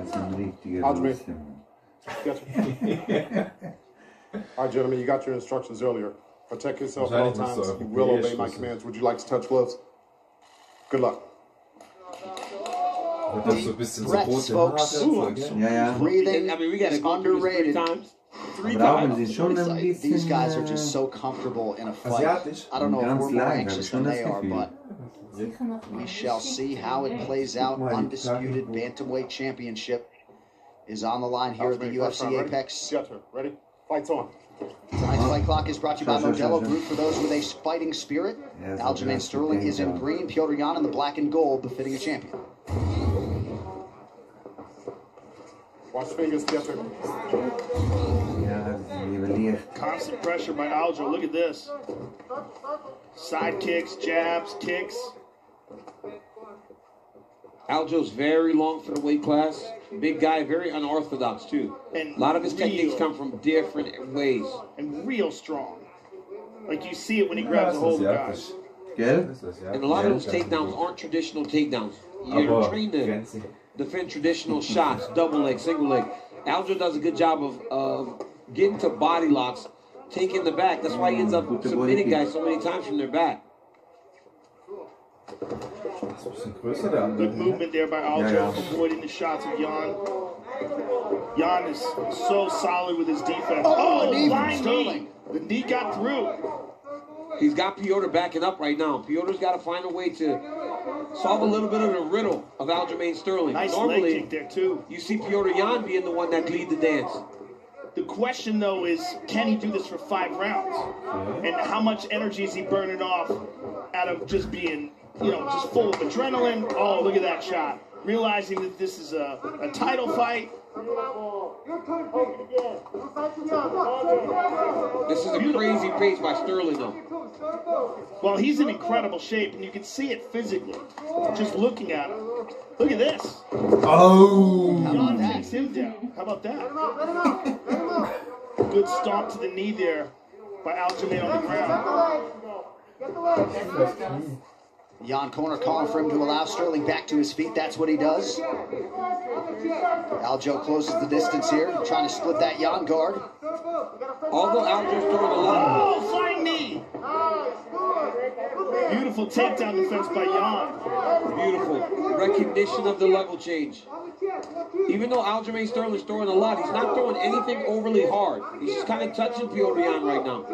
Aljamain. All right, gentlemen, you got your instructions earlier. Protect yourself at all times. You will obey my commands. Would you like to touch gloves? Good luck. Breaths, folks. Breathing is underrated. Three times. These guys are just so comfortable in a fight. I don't know if we're more anxious than they are, but we shall see how it plays out. Undisputed Bantamweight Championship is on the line here at the UFC Apex. Ready? Fights on. Tonight's fight clock is brought to you by Modelo Group for those with a fighting spirit. Aljamain Sterling is in green, Petr Yan in the black and gold, befitting a champion. Watch fingers, Petr. Constant pressure by Aljo. Look at this. Side kicks, jabs, kicks. Aljo's very long for the weight class. Big guy, very unorthodox too. And a lot of his techniques come from different ways. And real strong. Like you see it when he grabs a hold of guys. And a lot of those takedowns aren't traditional takedowns. You're trained to defend traditional shots, double leg, single leg. Aljo does a good job of getting to body locks, taking the back. That's why he ends up submitting guys so many times from their back. Good movement there by Aljo, avoiding the shots of Yan. Yan is so solid with his defense. Oh, flying knee. The knee got through. He's got Petr backing up right now. Petr's got to find a way to solve a little bit of the riddle of Aljamain Sterling. Nice Normally, leg kick there too. You see Petr Yan being the one that lead the dance. The question though is, can he do this for 5 rounds? And how much energy is he burning off out of just being, just full of adrenaline? Oh, look at that shot. Realizing that this is a title fight. This is a crazy pace by Sterling, though. Well, he's in incredible shape, and you can see it physically. Just looking at him. Look at this. Oh! Yan takes him down. How about that? Good stomp to the knee there by Aljamain on the ground. Yan corner calling for him to allow Sterling back to his feet. That's what he does. Aljo closes the distance here, trying to split that Yan guard. Although Aljo's throwing a lot. Oh, flying knee! Beautiful takedown defense by Yan. Beautiful. Recognition of the level change. Even though Aljamain Sterling's throwing a lot, he's not throwing anything overly hard. He's just kind of touching Petr Yan right now.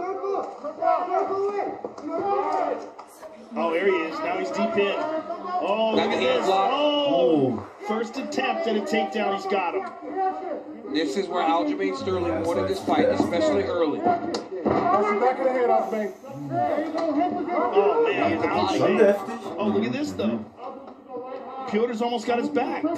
Oh, there he is. Now he's deep in. Oh, look at this. Oh, first attempt at a takedown. He's got him. This is where Aljamain Sterling wanted this fight, especially early. Back of the head, Aljamain. Oh, man. Aljamain. Oh, look at this, though. Petr's almost got his back. This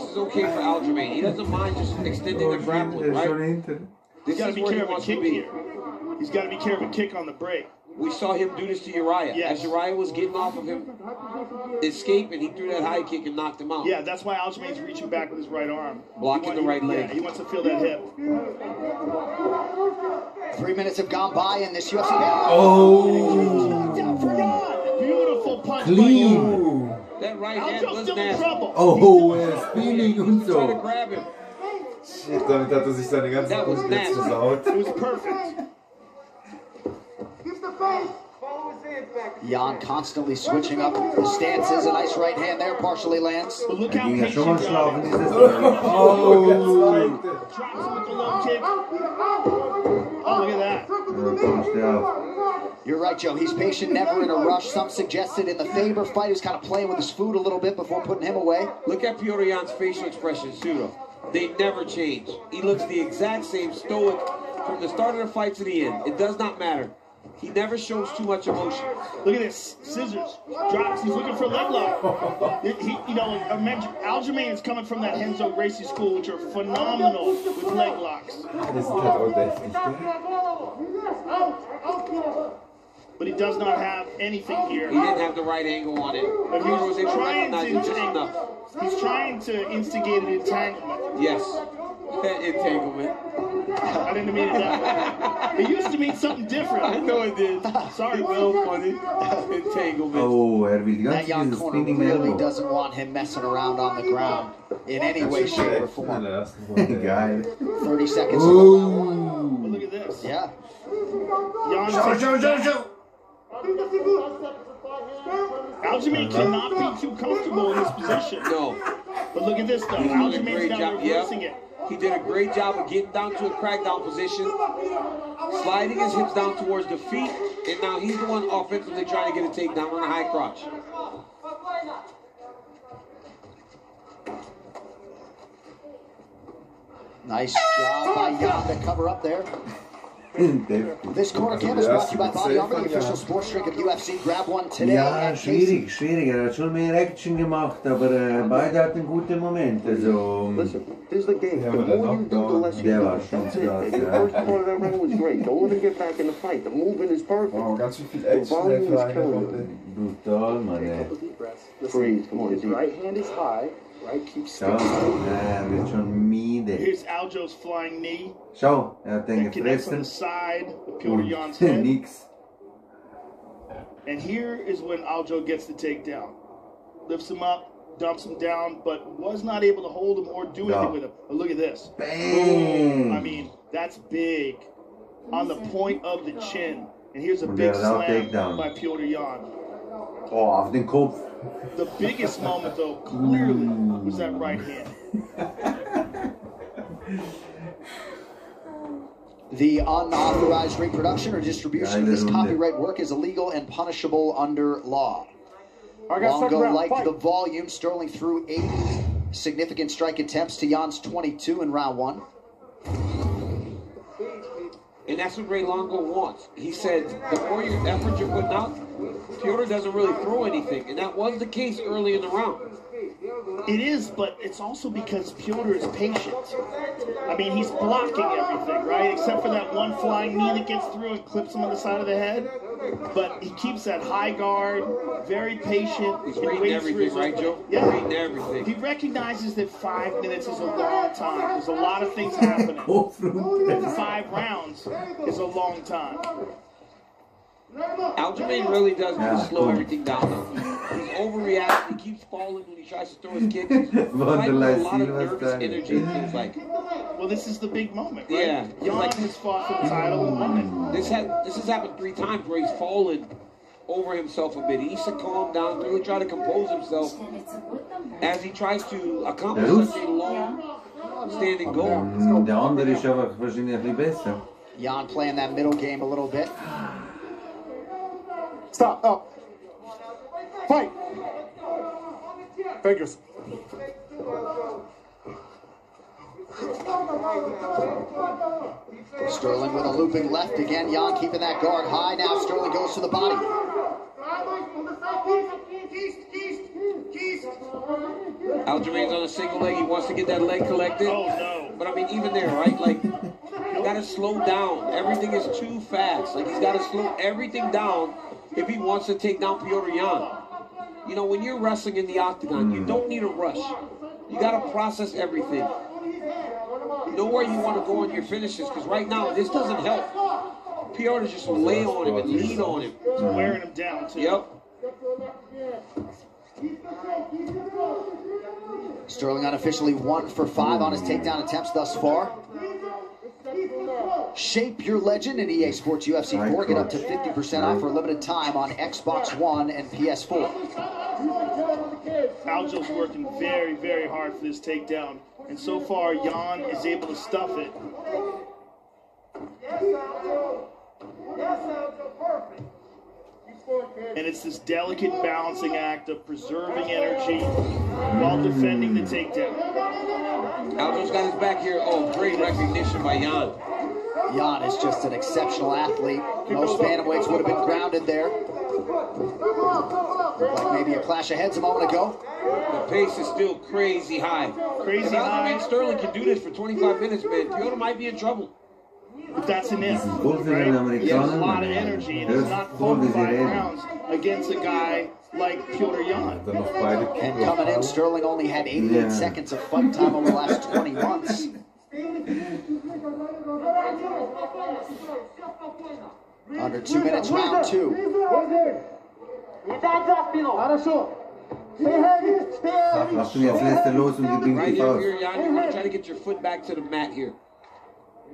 is okay for Aljamain. He doesn't mind just extending the grappling, right? He's got to be careful of a kick here. He's got to be careful of a kick on the break. We saw him do this to Uriah. Yes. As Uriah was getting off of him, escaping, he threw that high kick and knocked him out. Yeah, that's why Aljamain's reaching back with his right arm. Blocking the right leg. Yeah, he wants to feel that hip. 3 minutes have gone by in this UFC battle. Oh! Down for Yan. Beautiful punch Clean. by Yan. That right hand was still in nasty. trouble. Oh, spinning und Trying to so. grab him. Shit, damit hat sich seine ganze That was Brust jetzt nasty. versaut. It was perfect. Yan constantly switching up the stances. A nice right hand there, partially lands. But look how patient schon mal Yan schlafen, is. dieses Oh, Drops him with the low kick. Oh, look at that. You're right, Joe. He's patient, never in a rush. Some suggested in the Faber fight he was kind of playing with his food a little bit before putting him away. Look at Petr Yan's facial expressions, too, though. They never change. He looks the exact same, stoic, from the start of the fight to the end. It does not matter. He never shows too much emotion. Look at this. Scissors. Drops. He's looking for a leg lock. Aljamain is coming from that Renzo Gracie school, which are phenomenal with leg locks. Das ist halt auch deftig, But he does not have anything here. He didn't have the right angle on it. But He was able to trying to recognize it just enough. He's trying to instigate an entanglement. Yes. Entanglement. I didn't mean it that way. It used to mean something different. I know it did. Sorry, Will. Funny. Entanglement. Oh, die That young ganze corner spinning really elbow. doesn't want him messing around on the ground in any way, shape, or form. Geil. 30 seconds to go round one. But look at this. Yeah. Aljamain cannot be too comfortable in this position. No. But look at this, though. Aljamain's now reversing it. He did a great job of getting down to a crackdown position, sliding his hips down towards the feet, and now he's the one offensively trying to get a takedown on a high crotch. Nice job by Jan to cover up there. This corner cam is brought to you by Body Armor, the official sports drink of UFC. Grab one today. Ja, schwierig. Er hat schon mehr Action gemacht, aber beide hatten gute Momente. Also, Listen, this is the game. The more you do, the less you der do. war schon That's it. krass, The first part of that round was great. Don't let him get back in the fight. The movement is perfect. Oh, Ganz viel The Action volume is rein. killing. brutal, Mann, ey. Freeze. Come on, His right hand is high, right? Keep Schau, er wird schon müde. Here's Aljo's flying knee. Schau, er hat den That connects on gefressen the side of Petr und Jan's head. nix. And here is when Aljo gets the takedown. Lifts him up, dumps him down, but was not able to hold him or do anything with him. But look at this. Bang! I mean, that's big. On the point of the chin. And here's a Und big der hat auch slam Takedown. by Petr Yan. Oh, auf den Kopf. The biggest moment, though, clearly, was that right hand. The unauthorized reproduction or distribution of this copyright work is illegal and punishable under law. Longo liked the volume. Sterling threw 8 significant strike attempts to Jan's 22 in round one. And that's what Ray Longo wants. He said, the more your effort you're putting out, Petr doesn't really throw anything. And that was the case early in the round. It is, but it's also because Petr is patient. I mean, he's blocking everything, right? Except for that one flying knee that gets through and clips him on the side of the head. But he keeps that high guard, very patient. He's reading everything, right, Joe? Yeah. Reading everything. He recognizes that 5 minutes is a long time. There's a lot of things happening. And 5 rounds is a long time. Aljamain really does need to slow everything down, though. He's overreacting. He keeps falling when he tries to throw his kick. He's fighting with a lot of nervous energy, it seems like. Well, this is the big moment, right? Yeah. Jan has fought for the title and won it. This has happened 3 times where he's fallen over himself a bit. He needs to calm down, really try to compose himself as he tries to accomplish such a long-standing goal. Der andere ist aber wahrscheinlich ein bisschen besser. Jan playing that middle game a little bit. Stop. Up. Fight. Fingers. Sterling with a looping left again. Jan keeping that guard high. Now Sterling goes to the body. Aljamain's on a single leg. He wants to get that leg collected. Oh, no. But I mean, even there, right? Like, you got to slow down. Everything is too fast. Like, he's got to slow everything down if he wants to take down Petr Yan. You know, when you're wrestling in the octagon, you don't need a rush. You got to process everything. Know where you want to go on your finishes, because right now, this doesn't help. Petr just lay on him and lean on him. He's wearing him down, too. Yep. Sterling unofficially 1 for 5 on his takedown attempts thus far. Shape your legend in EA Sports UFC 4. Get up to 50% off for a limited time on Xbox One and PS4. Aljo's working very, very hard for this takedown. And so far, Jan is able to stuff it. And it's this delicate balancing act of preserving energy while defending the takedown. Aljo's got his back here. Oh, great recognition by Jan. Jan is just an exceptional athlete. Most bantamweights would have been grounded there. Like maybe a clash of heads a moment ago. The pace is still crazy high. Crazy if high. Aljamain Sterling can do this for 25 minutes, man, Petr might be in trouble. But that's an if, Gut für right? den He has a Amerikaner. lot of energy and he's not voll fought wie sie 5 reden. rounds against a guy like Petr Yan. Dann noch beide And coming in, Sterling only had 88 seconds of fight time over the last 20 months. Under 2 minutes, round 2. Right here, Jan, you want to try to get your foot back to the mat here.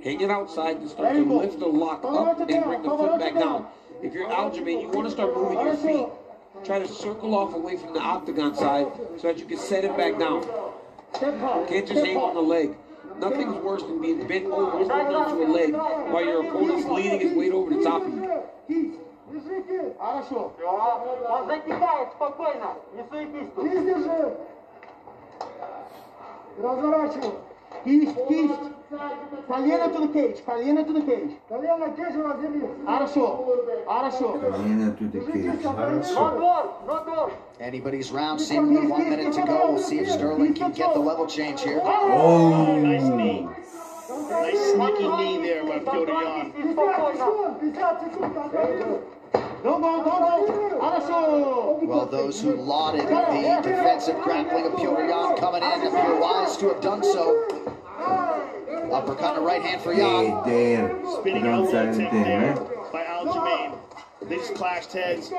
Hang it outside and start to lift the lock up and bring the foot back down. If you're Aljamain, you want to start moving your feet. Try to circle off away from the octagon side so that you can set it back down. You can't just aim on the leg. Nothing's worse than being bent over holding onto a leg while your opponent's leaning his weight over the top of you. Кисть. Колено to the cage. Колено to the cage. Хорошо. Колено to the cage. Anybody's round, seemingly 1 minute to go. We'll see if Sterling can get the level change here. Oh, nice knee. Nice sneaky knee there by Petr Yan. Well, those who lauded the defensive grappling of Petr Yan coming in appear wise to have done so. Uppercut and a right hand for Yan. Spinning elbow attempt there by Aljamain. They just clashed heads.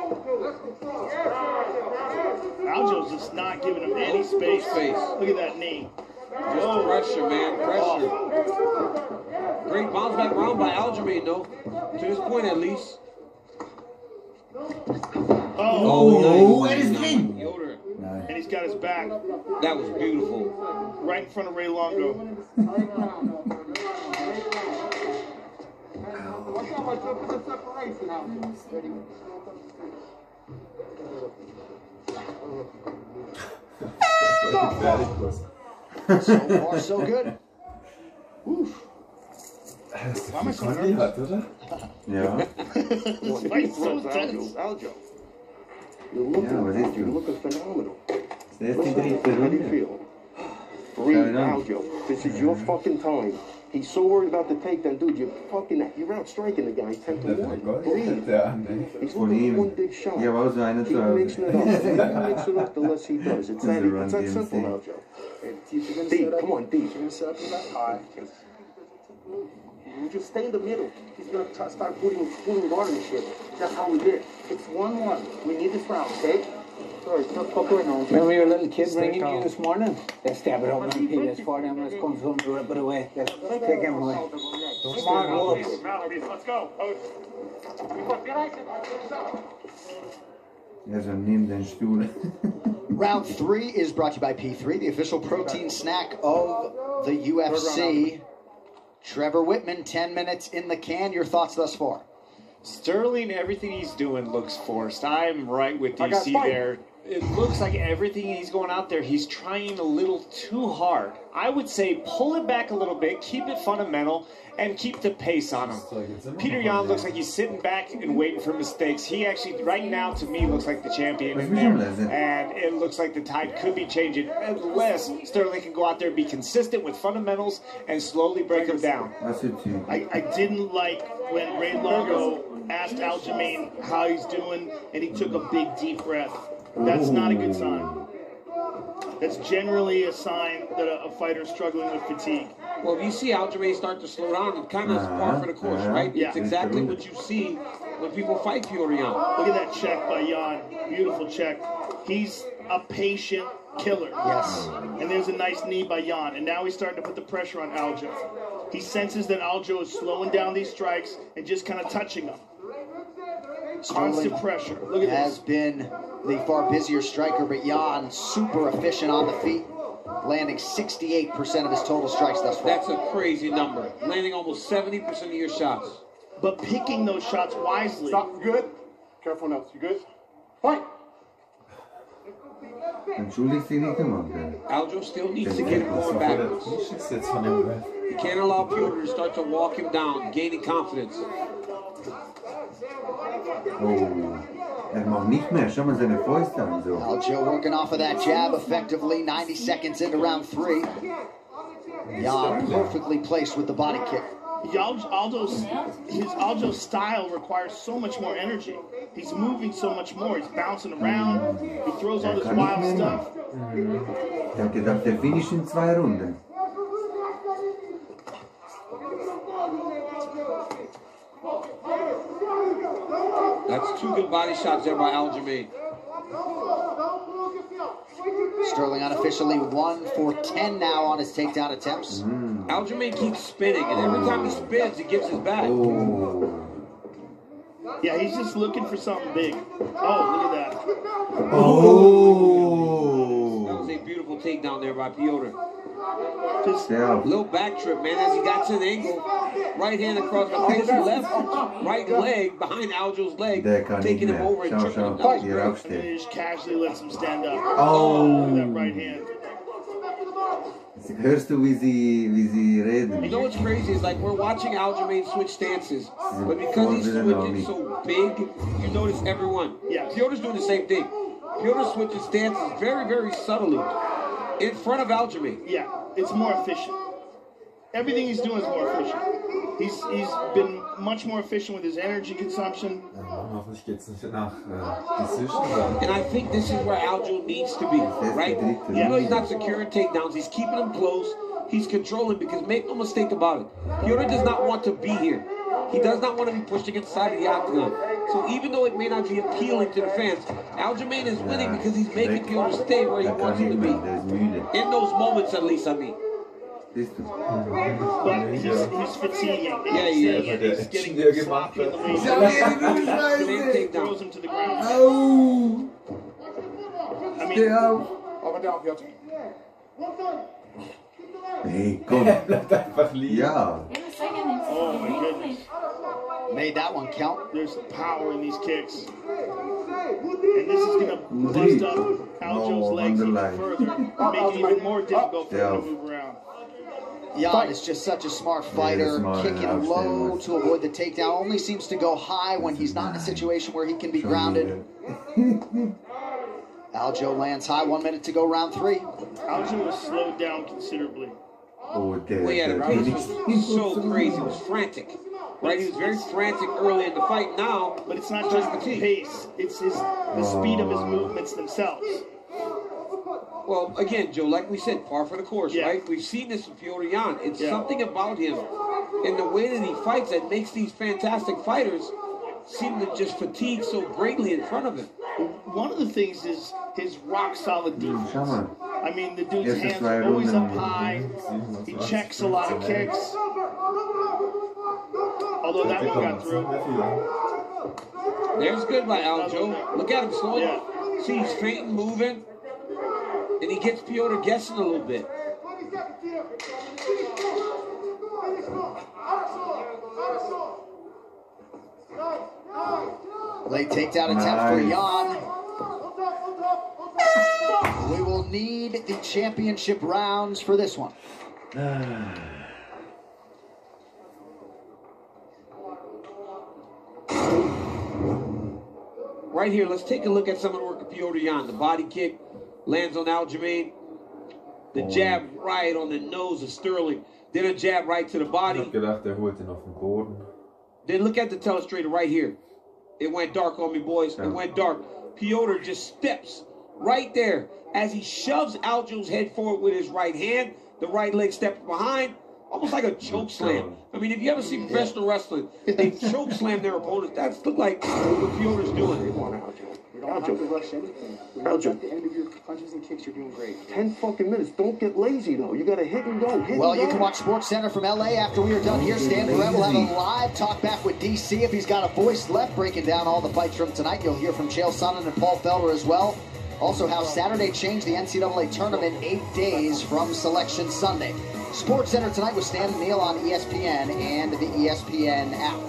Aljo's just not giving him any space. Look at that knee. Just pressure, man. Pressure. Great bounce back round by Aljamain, though. To this point, at least. Oh, that is clean. And he's got his back. That was beautiful. Right in front of Ray Longo. So far, so good. Oof. Why am I so nervous? Ja. This fight's so tense. Aljo. You're looking phenomenal. That's the dritte How do you runde. feel? Breathe, Aljo. This is your fucking time. He's so worried about the takedown, dude. You're out striking the guy 10 to 1. Breathe. He's looking for one big shot. Ja, wou zo een Keep mixing it up. The more you mix it up, the less he does. It's that simple, Aljo. Deep, come on, deep. You just stay in the middle. He's gonna start pulling guard and shit. That's how we did. It's 1-1. We need this round, okay? Sorry, stop going on. Remember your little kid bringing you this morning? They stab it open and pee. That's for them. Let's come home to rip it away. Let's take him away. Come on, Wolves. Let's go. Ja, zo neem den stoel. Round 3 is brought to you by P3, the official protein snack of the UFC. Trevor Whitman, 10 minutes in the can. Your thoughts thus far? Sterling, everything he's doing looks forced. I'm right with DC there. It looks like everything he's going out there, he's trying a little too hard. I would say pull it back a little bit, keep it fundamental, and keep the pace on him. Petr Yan looks like he's sitting back and waiting for mistakes. He actually, right now, to me, looks like the champion in there. And it looks like the tide could be changing unless Sterling can go out there and be consistent with fundamentals and slowly break them down. I didn't like when Ray Longo asked Aljamain how he's doing, and he took a big, deep breath. That's not a good sign. That's generally a sign that a fighter's struggling with fatigue. Well, if you see Aljamain start to slow down, it's kind of par for the course, right? Yeah. It's exactly what you see when people fight Petr Yan. Look at that check by Yan. Beautiful check. He's a patient killer. Yes. And there's a nice knee by Yan. And now he's starting to put the pressure on Aljo. He senses that Aljo is slowing down these strikes and just kind of touching them. Constant pressure. Look at has this. Been the far busier striker, but Yan super efficient on the feet, landing 68% of his total strikes thus far. That's a crazy number. Landing almost 70% of your shots. But picking those shots wisely. Stop. You good? Careful now. You good? Fight. Entschuldigt dich nicht einmal. Aljo still needs to get him going backwards. You can't allow Petr to start to walk him down, gaining confidence. Mag nicht mehr. Schau mal seine Fäuste an. So. Aljo working off of that jab effectively. 90 seconds into round 3. Yan perfectly placed with the body kick. Aljo's style requires so much more energy. He's moving so much more. He's bouncing around. He throws all this wild stuff. Der hat gedacht, der finish in 2 Runden. 2 good body shots there by Aljamain. Sterling unofficially 1 for 10 now on his takedown attempts. Aljamain keeps spinning, and every time he spins, he gives his back. Yeah, he's just looking for something big. Oh, look at that. That was a beautiful takedown there by Petr. Just Yeah. little back trip, man, as he got to the angle. Right hand across the face, left, right leg behind Aljo's leg, taking him over and tripping him down. And then he just casually lets him stand up. Oh. Look at that right hand. Hörst du, wie sie reden? You know what's crazy is like we're watching Aljamain switch stances, but because he's switching so big, you notice everyone. Yeah. Petr's doing the same thing. Petr switches stances very, very subtly in front of Aljamain. Yeah, it's more efficient. Everything he's doing is more efficient. He's been much more efficient with his energy consumption. And I think this is where Aljo needs to be, right? Even though he's not securing takedowns, he's keeping them close. He's controlling because make no mistake about it, Petr does not want to be here. He does not want to be pushed against the side of the octagon. So even though it may not be appealing to the fans, Aljamain is winning because he's making Petr stay where he wants him to be. In those moments, at least, I mean. But he's fatiguing. Yeah, he is. He's getting sloppy in the way. Throws him to the ground. I mean, Hey, komm. Ja. oh my goodness. Made that one count. There's power in these kicks. And this is going to bust up Aljo's legs even further. Make it even more difficult for him to move around. Jan is just such a smart fighter, kicking low to avoid the takedown. Only seems to go high when he's not in a situation where he can be grounded. Aljo lands high, 1 minute to go, round 3. Aljo was slowed down considerably. Oh, Well, yeah, the pace was so crazy. It was frantic. Right? He was very frantic early in the fight. Now, But it's not just the pace, it's the speed of his movements themselves. well, again, Joe, like we said, par for the course, Yeah. right? We've seen this with Petr Yan. It's Yeah. something about him and the way that he fights that makes these fantastic fighters seem to just fatigue so greatly in front of him. One of the things is his rock-solid defense. I mean, the dude's Yes, hands that's are right. always up high. He checks a lot of kicks. Although that one got through. There's good by Aljo. Look at him slowing. Yeah. See, he's fainting, moving, and he gets Petr guessing a little bit. Late takedown attempt for Jan. We will need the championship rounds for this one. Right here, let's take a look at some of the work of Petr Yan. The body kick lands on Aljamain. The jab right on the nose of Sterling. Then a jab right to the body. Then look at the telestrator right here. It went dark on me, boys. It went dark. Petr just steps right there as he shoves Aljo's head forward with his right hand. The right leg steps behind, almost like a choke slam. I mean, if you ever see professional wrestling, they choke slam their opponents. That's look like what Petr's doing. We don't have to rush anything. At the end of your punches and kicks, you're doing great. 10 fucking minutes. Don't get lazy, though. You got to hit and go. Well, you can watch SportsCenter from LA after we are done here. Stan Barrett will have a live talk back with DC if he's got a voice left, breaking down all the fights from tonight. You'll hear from Chael Sonnen and Paul Felder as well. Also, how Saturday changed the NCAA tournament 8 days from Selection Sunday. SportsCenter tonight with Stan and Neil on ESPN and the ESPN app.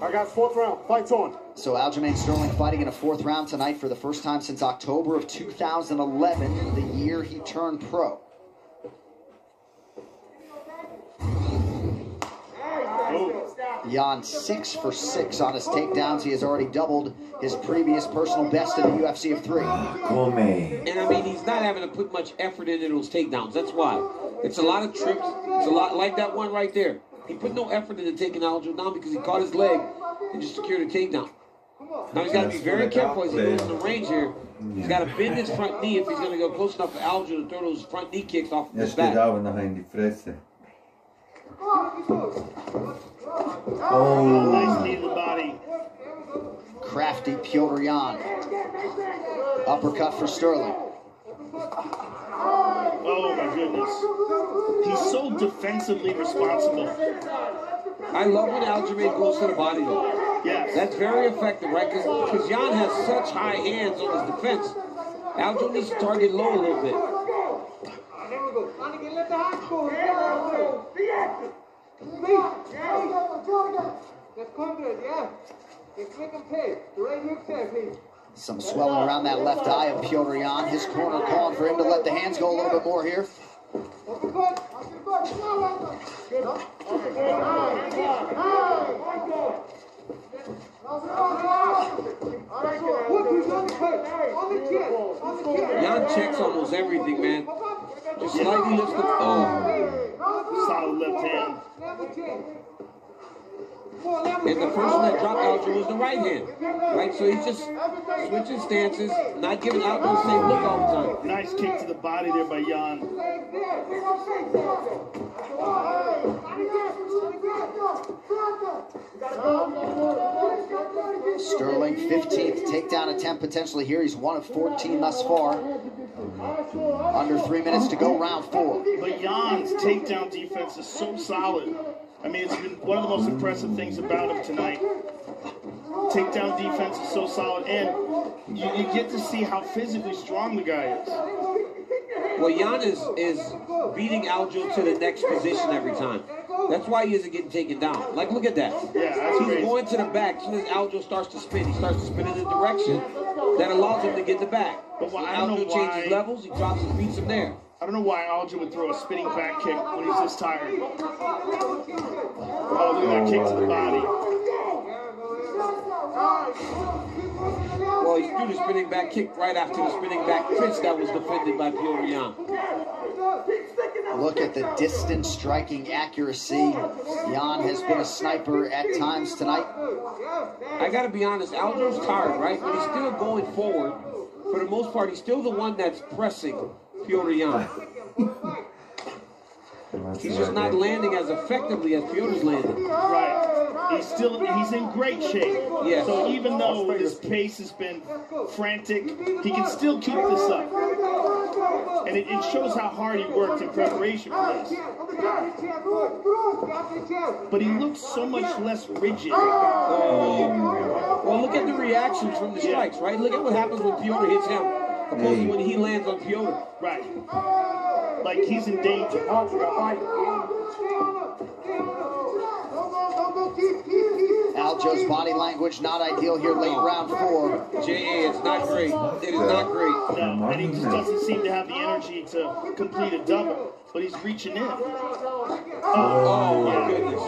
All right, guys, fourth round. Fights on. So Aljamain Sterling fighting in a fourth round tonight for the first time since October of 2011, the year he turned pro. Jan 6 for 6 on his takedowns. He has already doubled his previous personal best in the UFC of 3. And I mean, he's not having to put much effort into those takedowns. That's why. It's a lot of trips. It's a lot like that one right there. He put no effort into taking Aljo down because he caught his leg and just secured a takedown. Now he's got to be very careful as he goes in the range here. He's got to bend his front knee if he's going to go close enough for Aljo to throw those front knee kicks off his back. Oh, nice knee to the body. crafty Petr Yan. Uppercut for Sterling. Oh my goodness. He's so defensively responsible. I love when Aljamain goes to the body though. Yes. That's very effective, right? Because Yan has such high hands on his defense. Aljo needs to target low a little bit. Some swelling around that left eye of Petr Yan. His corner calling for him to let the hands go a little bit more here. Yan checks almost everything, man. Just slightly lifts the... Oh. Solid left hand. And the person that dropped Aljo was the right hand. Right? So he's just switching stances, not giving Aljo the same look all the time. Nice kick to the body there by Yan. Sterling, 15th takedown attempt potentially here. He's 1 of 14 thus far. Under 3 minutes to go, round 4. But Jan's takedown defense is so solid. I mean, it's been one of the most impressive things about him tonight. Takedown defense is so solid, and you get to see how physically strong the guy is. Well, Yan is beating Aljo to the next position every time. That's why he isn't getting taken down. Like, look at that. Yeah, that's He's crazy. going to the back. As soon as Aljo starts to spin, he starts to spin in a direction that allows him to get the back. But When I don't know Aljo why. changes levels, he drops and beats him there. I don't know why Aljo would throw a spinning back kick when he's this tired. Oh, look at that kick to the body. Well, he threw the spinning back kick right after the spinning back twist that was defended by Petr Yan. Look at the distant striking accuracy. Yan has been a sniper at times tonight. I got to be honest, Aljo's tired, right? But he's still going forward. For the most part, he's still the one that's pressing Petr Yan. He's just not landing as effectively as Petr's landing. Right. He's in great shape. Yes. So even though his pace has been frantic, he can still keep this up. And it shows how hard he worked in preparation for this. But he looks so much less rigid. Well, look at the reactions from the strikes, right? Look at what happens when Petr hits him, opposed to when he lands on Petr. Right. Like he's in danger. Aljo's body language not ideal here late round 4. J.A., it's not great. It is not great. No, and he just doesn't seem to have the energy to complete a double. But he's reaching in. Oh my goodness.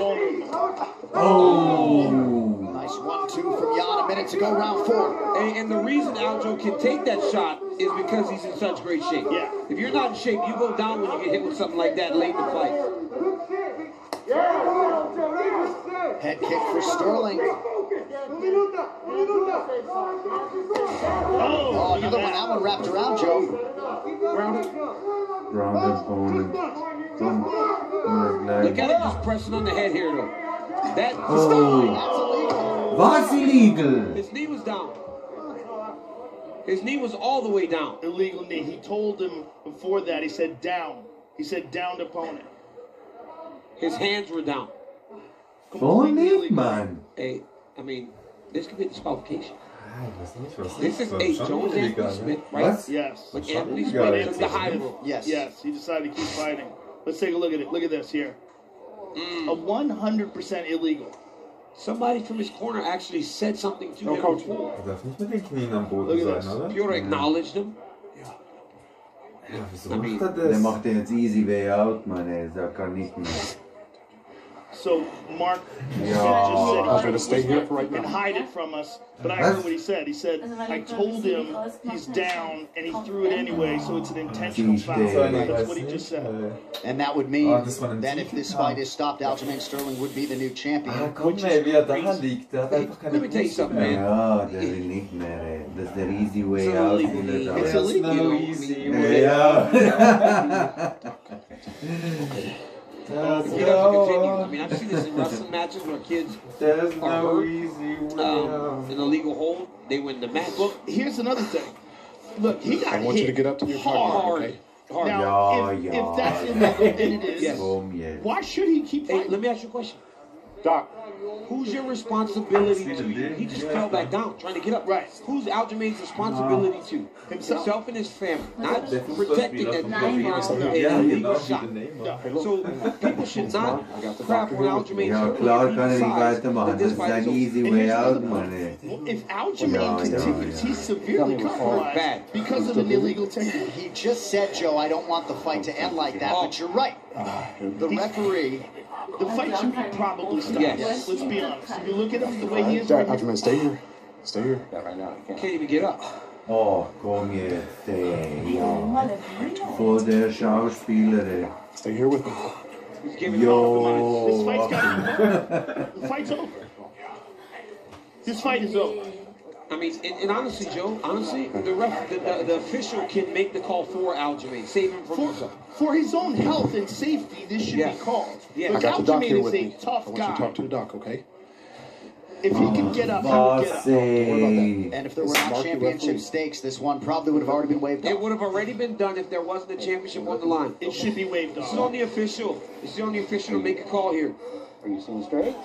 Nice 1-2 from Yan. A minute to go, round 4. And the reason Aljo can take that shot is because he's in such great shape. Yeah. If you're not in shape, you go down when you get hit with something like that late in the fight. Head kick for Sterling. Oh, another one. That one wrapped around, Joe. Round opponent. Look at him just pressing on the head here, though. That's illegal. What's illegal? His knee was down. His knee was all the way down. Illegal knee. He told him before that, he said down. He said downed opponent. His hands were down. Funny, man. Hey, I mean, this could be disqualification. This is Jones Anthony Smith, right? What? Yes. But Anthony Smith took the high road. Yes. Yes, he decided to keep fighting. Let's take a look at it. Look at this here. A 100% illegal. Somebody from his corner actually said something to him before. Petr acknowledged him. Der macht den jetzt easy way out, man, ey. Der kann nicht mehr. So Mark just said he's stay here for right now and hide it from us. But I heard what he said. He said, I told him he's down and he threw it anyway, so it's an intentional foul. That's what he just said. And that would mean that if this fight is stopped, Aljamain Sterling would be the new champion. Let me tell you something, man. Ja, der will nicht mehr, ey. Das ist der easy way out. It's illegal. Ja. If he doesn't continue, I mean, I've seen this in wrestling matches where kids are hurt in a legal hold. They win the match. Well, here's another thing. Look, he got I want you to get up to your hard. Okay? Now, if that's illegal, and it is, yes. Why should he keep fighting? Hey, let me ask you a question. Doc. Who's your responsibility to? He just fell back down, trying to get up. Right. Who's Aljamain's responsibility to? Himself and his family. Not protecting that illegal shot. So people should not crap on Aljamain's Ja, klar kann nicht weitermachen. Das ist ein easy way out, man. If Aljamain continues, he's severely compromised because of an illegal technique. He just said, Joe, I don't want the fight to end like that, but you're right. The referee... The fight should probably stop. Yes. Let's be honest. If you look at him the way he is right now. Aljamain, stay here. Stay here. Right now, I can't even get up. Oh, komm jetzt, ey. Ja. Vor der Schauspieler, ey. Stay here with me. He's giving off. This fight's got the fight's over. This fight is over. I mean, and honestly, Joe, the official can make the call for Aljamain, save him from himself. For his own health and safety, this should be called. Yeah. I got the doc here with me. I want you to talk to the doc, okay? If he can get up, he would get up. Don't worry about that. And if there were not championship stakes, this one probably would have already been waived off. It would have already been done if there wasn't a championship on the line. It should be waived off. This is on the official. This is on the official to make a call here. Are you seeing straight?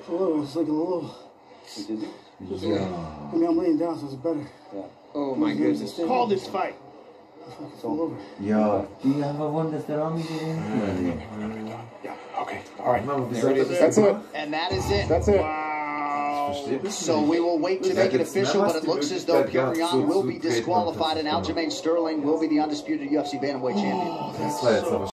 It's a little. It's like a little. You dizzy? I mean, I'm laying down, so it's better. Yeah. Oh my goodness. Call this fight. It's all over. Ja, die haben gewonnen, der Rami gewinnt. Yeah, okay. All right. That's it. And that is it. That's it. Wow. So we will wait to make it official, but it looks as though Petr will be disqualified and Aljamain Sterling will be the undisputed UFC bantamweight champion.